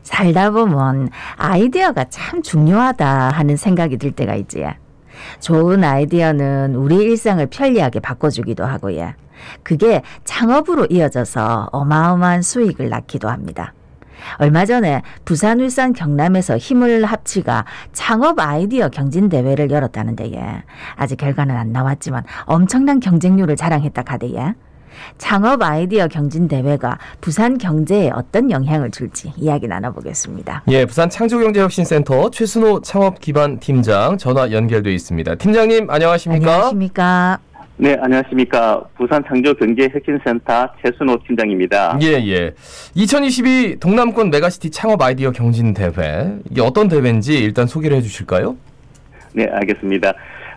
살다 보면 아이디어가 참 중요하다 하는 생각이 들 때가 있지. 좋은 아이디어는 우리 일상을 편리하게 바꿔주기도 하고요. 그게 창업으로 이어져서 어마어마한 수익을 낳기도 합니다. 얼마 전에 부산, 울산, 경남에서 힘을 합치가 창업 아이디어 경진대회를 열었다는데 아직 결과는 안 나왔지만 엄청난 경쟁률을 자랑했다 카대요. 창업 아이디어 경진대회가 부산 경제에 어떤 영향을 줄지 이야기 나눠보겠습니다. 예, 부산 창조경제혁신센터 최순호 창업기반팀장 전화 연결돼 있습니다. 팀장님 안녕하십니까? 안녕하십니까? 네, 안녕하십니까. 부산 창조경제혁신센터 최순호 팀장입니다. 예. 2022 동남권 메가시티 창업 아이디어 경진대회. 이게 어떤 대회인지 일단 소개를 해주실까요? 네, 알겠습니다.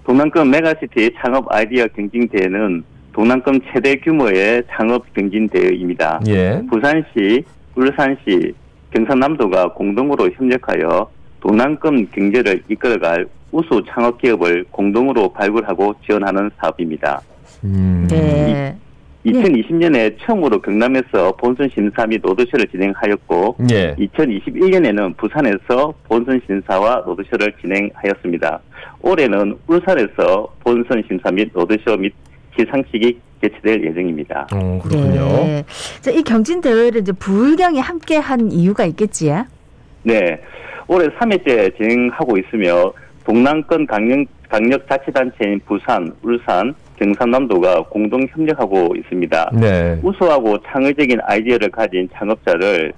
동남권 메가시티 창업 아이디어 경진대회는 동남권 최대 규모의 창업 경진대회입니다. 예. 부산시, 울산시, 경상남도가 공동으로 협력하여 동남권 경제를 이끌어갈 우수 창업기업을 공동으로 발굴하고 지원하는 사업입니다. 네. 2020년에 처음으로 경남에서 본선 심사 및 로드쇼를 진행하였고 2021년에는 부산에서 본선 심사와 로드쇼를 진행하였습니다. 올해는 울산에서 본선 심사 및 로드쇼 및 시상식이 개최될 예정입니다. 그렇군요. 네. 자, 이 경진대회를 이제 부울경이 함께 한 이유가 있겠지요? 네. 올해 3회째 진행하고 있으며 동남권 강력자치단체인 부산, 울산, 경상남도가 공동 협력하고 있습니다. 네. 우수하고 창의적인 아이디어를 가진 창업자를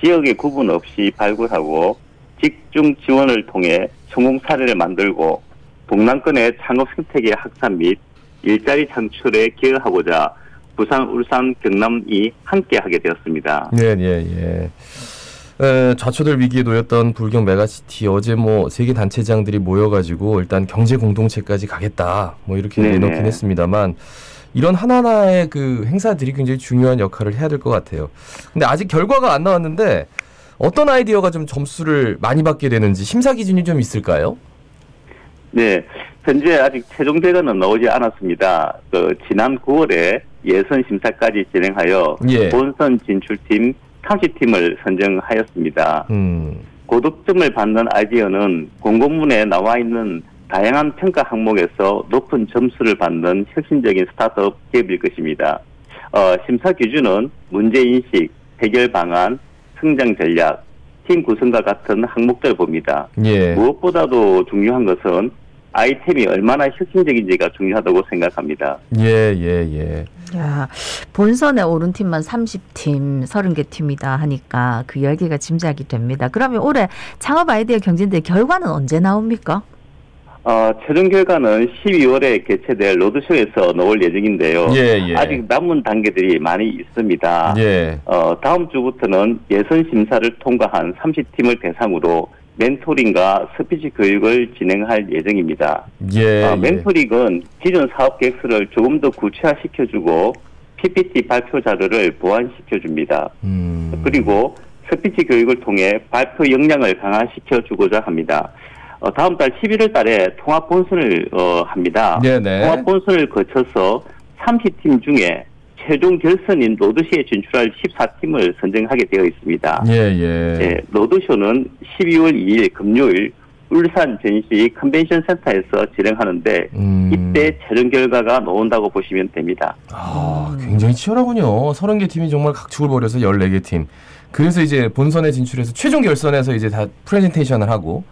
지역의 구분 없이 발굴하고 집중 지원을 통해 성공 사례를 만들고 동남권의 창업 생태계 확산 및 일자리 창출에 기여하고자 부산, 울산, 경남이 함께하게 되었습니다. 네. 좌초될 위기에 놓였던 부울경 메가시티 어제 세계 단체장들이 모여가지고 일단 경제 공동체까지 가겠다 이렇게 내놓긴 했습니다만 이런 하나하나의 그 행사들이 굉장히 중요한 역할을 해야 될 것 같아요. 근데 아직 결과가 안 나왔는데 어떤 아이디어가 좀 점수를 많이 받게 되는지 심사 기준이 좀 있을까요? 네, 현재 아직 최종 결과는 나오지 않았습니다. 지난 9월에 예선 심사까지 진행하여 본선 진출팀 30팀을 선정하였습니다. 고득점을 받는 아이디어는 공고문에 나와 있는 다양한 평가 항목에서 높은 점수를 받는 혁신적인 스타트업 기업일 것입니다. 심사 기준은 문제인식, 해결 방안, 성장 전략, 팀 구성과 같은 항목들을 봅니다. 무엇보다도 중요한 것은 아이템이 얼마나 혁신적인지가 중요하다고 생각합니다. 야, 본선에 오른 팀만 30팀, 30개 팀이다 하니까 그 열기가 짐작이 됩니다. 그러면 올해 창업 아이디어 경진대회 결과는 언제 나옵니까? 최종 결과는 12월에 개최될 로드쇼에서 나올 예정인데요. 아직 남은 단계들이 많이 있습니다. 다음 주부터는 예선 심사를 통과한 30팀을 대상으로 멘토링과 스피치 교육을 진행할 예정입니다. 멘토링은 기존 사업 계획서를 조금 더 구체화시켜주고 PPT 발표 자료를 보완시켜줍니다. 그리고 스피치 교육을 통해 발표 역량을 강화시켜주고자 합니다. 다음 달 11월 달에 통합 본선을 합니다. 통합 본선을 거쳐서 30팀 중에 최종 결선인 로드쇼에 진출할 14팀을 선정하게 되어 있습니다. 로드쇼는 12월 2일 금요일 울산 전시 컨벤션 센터에서 진행하는데 이때 최종 결과가 나온다고 보시면 됩니다. 굉장히 치열하군요. 30개 팀이 정말 각축을 벌여서 14개 팀. 그래서 이제 본선에 진출해서 최종 결선에서 이제 다 프레젠테이션을 하고.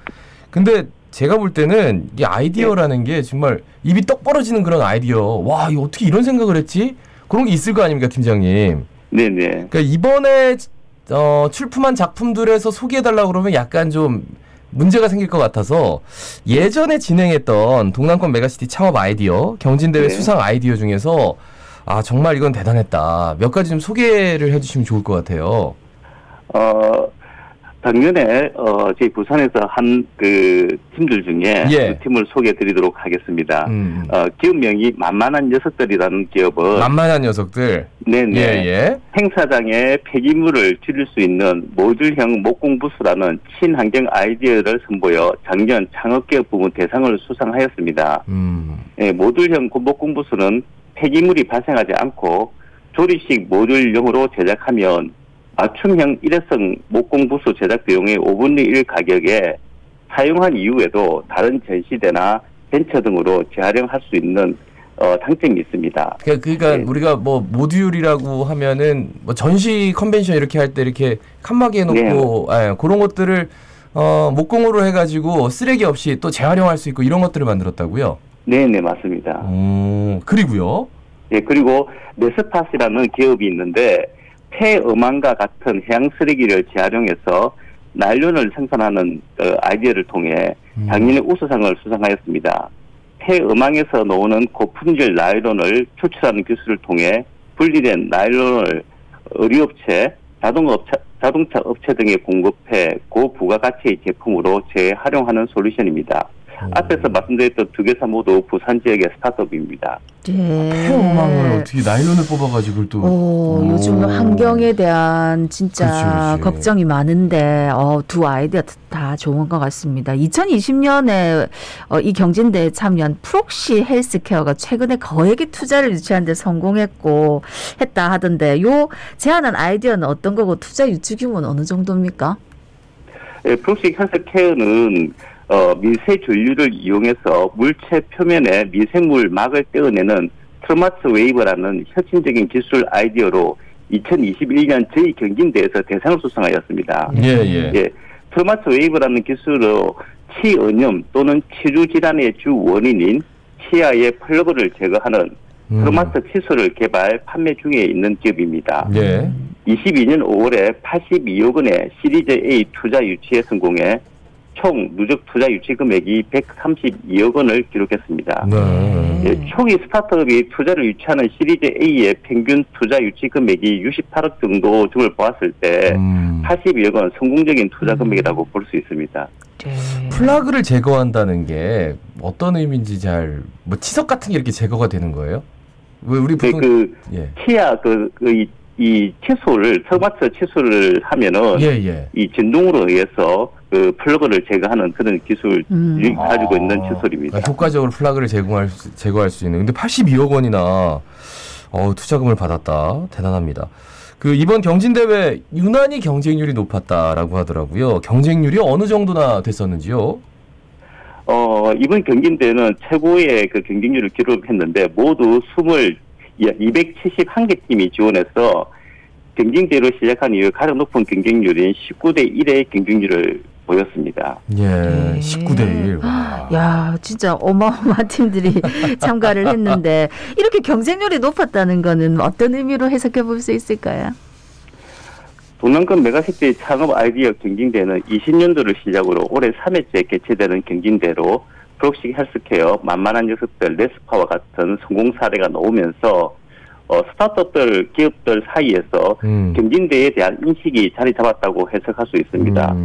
근데 제가 볼 때는 이 아이디어라는 게 정말 입이 떡 벌어지는 그런 아이디어. 와, 이거 어떻게 이런 생각을 했지? 그런 게 있을 거 아닙니까, 팀장님? 그러니까 이번에 출품한 작품들에서 소개해달라고 그러면 약간 좀 문제가 생길 것 같아서 예전에 진행했던 동남권 메가시티 창업 아이디어, 경진대회 수상 아이디어 중에서 정말 이건 대단했다. 몇 가지 좀 소개를 해주시면 좋을 것 같아요. 작년에 저희 부산에서 한 그 팀들 중에 두 팀을 소개해드리도록 하겠습니다. 기업명이 만만한 녀석들이라는 기업은 만만한 녀석들. 행사장에 폐기물을 줄일 수 있는 모듈형 목공부스라는 친환경 아이디어를 선보여 작년 창업기업 부문 대상을 수상하였습니다. 모듈형 목공부스는 폐기물이 발생하지 않고 조립식 모듈형으로 제작하면 맞춤형 일회성 목공부수 제작 비용의 5분의 1 가격에 사용한 이후에도 다른 전시대나 벤처 등으로 재활용할 수 있는 장점이 있습니다. 그러니까 네. 우리가 뭐 모듈이라고 하면은 뭐 전시 컨벤션 이렇게 할 때 이렇게 칸막이 해놓고 네. 그런 것들을 목공으로 해가지고 쓰레기 없이 또 재활용할 수 있고 이런 것들을 만들었다고요? 네네 맞습니다. 그리고요? 네 그리고 네스팟이라는 기업이 있는데 폐음항과 같은 해양 쓰레기를 재활용해서 나일론을 생산하는 아이디어를 통해 작년에 우수상을 수상하였습니다. 폐음항에서 나오는 고품질 나일론을 추출하는 기술을 통해 분리된 나일론을 의류업체, 자동차 업체 등에 공급해 고부가가치의 제품으로 재활용하는 솔루션입니다. 앞에서 말씀드렸던 두 개사 모두 부산 지역의 스타트업입니다. 폐음항을 어떻게 나일론을 뽑아가지고 또 요즘 환경에 대한 진짜 그렇지. 걱정이 많은데 두 아이디어 다 좋은 것 같습니다. 2020년에 이 경진대회에 참여한 프록시 헬스케어가 최근에 거액의 투자를 유치하는 데 성공했고 했다 하던데 요 제안한 아이디어는 어떤 거고 투자 유치 규모는 어느 정도입니까? 네, 프록시 헬스케어는 미세 전류를 이용해서 물체 표면에 미생물 막을 떼어내는 트마스 웨이브라는 혁신적인 기술 아이디어로 2021년 저희 경진대에서 대상을 수상하였습니다. 예. 트마스 웨이브라는 기술로 치은염 또는 치주 질환의 주 원인인 치아의 플러그를 제거하는 트마스 칫솔을 개발 판매 중에 있는 기업입니다. 22년 5월에 82억 원의 시리즈 A 투자 유치에 성공해 총 누적 투자 유치 금액이 132억 원을 기록했습니다. 초기 스타트업이 투자를 유치하는 시리즈 A의 평균 투자 유치 금액이 68억 정도 등을 보았을 때 82억 원 성공적인 투자 금액이라고 볼 수 있습니다. 플라그를 제거한다는 게 어떤 의미인지 뭐 치석 같은 게 이렇게 제거가 되는 거예요? 왜 우리 보통 치아 이 칫솔을 트마스 칫솔을 하면은 이 진동으로 의해서 그 플러그를 제거하는 그런 기술을 가지고 있는 칫솔입니다. 효과적으로 플러그를 제거할 수 있는. 근데 82억 원이나 투자금을 받았다. 대단합니다. 이번 경진대회 유난히 경쟁률이 높았다라고 하더라고요. 경쟁률이 어느 정도나 됐었는지요? 이번 경진대회는 최고의 그 경쟁률을 기록했는데 모두 271개 팀이 지원해서 경쟁대회로 시작한 이후 가장 높은 경쟁률인 19대 1의 경쟁률을 보였습니다. 19대 1. 야, 진짜 어마어마한 팀들이 참가를 했는데 이렇게 경쟁률이 높았다는 거는 어떤 의미로 해석해 볼 수 있을까요? 동남권 메가시티 창업 아이디어 경진대회는 20년도를 시작으로 올해 3회째 개최되는 경진대회로 프록시 헬스케어, 만만한 녀석들, 네스파와 같은 성공 사례가 나오면서 스타트업들, 기업들 사이에서 경진대회에 대한 인식이 자리 잡았다고 해석할 수 있습니다.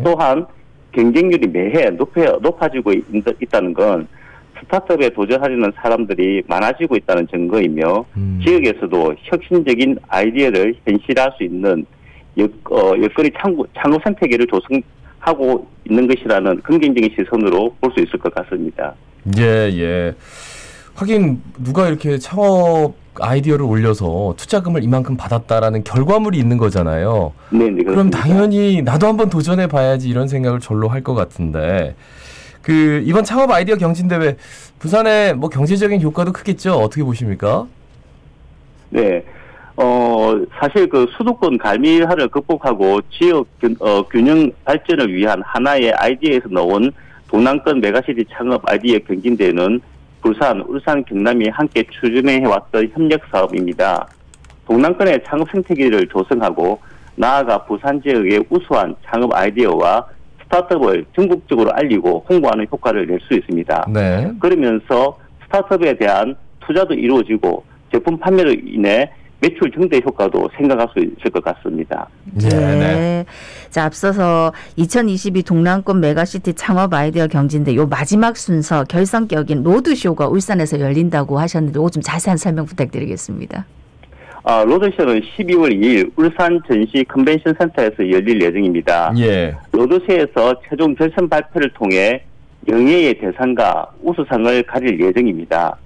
또한 경쟁률이 매해 높아지고 있다는 건 스타트업에 도전하려는 사람들이 많아지고 있다는 증거이며 지역에서도 혁신적인 아이디어를 현실화할 수 있는 여건이 창업 생태계를 조성하고 있는 것이라는 긍정적인 시선으로 볼 수 있을 것 같습니다. 하긴 누가 이렇게 창업 아이디어를 올려서 투자금을 이만큼 받았다라는 결과물이 있는 거잖아요. 네, 그럼 당연히 나도 한번 도전해 봐야지 이런 생각을 절로 할 것 같은데 이번 창업 아이디어 경진대회 부산의 뭐 경제적인 효과도 크겠죠? 어떻게 보십니까? 네. 사실 수도권 갈밀화를 극복하고 지역 균형 발전을 위한 하나의 아이디어에서 나온 동남권 메가시티 창업 아이디어 경진대회는 부산, 울산, 경남이 함께 추진해왔던 협력 사업입니다. 동남권의 창업 생태계를 조성하고 나아가 부산 지역의 우수한 창업 아이디어와 스타트업을 전국적으로 알리고 홍보하는 효과를 낼 수 있습니다. 그러면서 스타트업에 대한 투자도 이루어지고 제품 판매로 인해 매출 증대 효과도 생각할 수 있을 것 같습니다. 자, 앞서서 2022 동남권 메가시티 창업 아이디어 경진대 요 마지막 순서 결성격인 로드쇼가 울산에서 열린다고 하셨는데 이거 좀 자세한 설명 부탁드리겠습니다. 로드쇼는 12월 2일 울산 전시 컨벤션 센터에서 열릴 예정입니다. 로드쇼에서 최종 결선 발표를 통해 영예의 대상과 우수상을 가릴 예정입니다.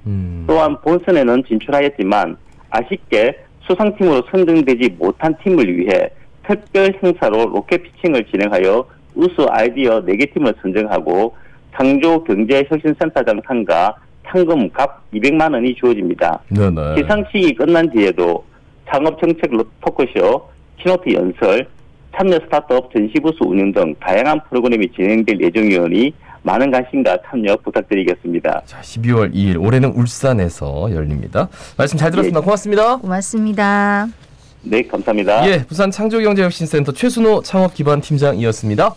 또한 본선에는 진출하였지만 아쉽게 수상팀으로 선정되지 못한 팀을 위해 특별 행사로 로켓 피칭을 진행하여 우수 아이디어 4개 팀을 선정하고 창조경제혁신센터장 상가 상금 값 200만 원이 주어집니다. 네네. 시상식이 끝난 뒤에도 창업정책 토크쇼, 키노트 연설, 참여 스타트업 전시부스 운영 등 다양한 프로그램이 진행될 예정이오니 많은 관심과 참여 부탁드리겠습니다. 자, 12월 2일 올해는 울산에서 열립니다. 말씀 잘 들었습니다. 네. 고맙습니다. 고맙습니다. 네, 감사합니다. 예, 부산 창조경제혁신센터 최순호 창업기반팀장이었습니다.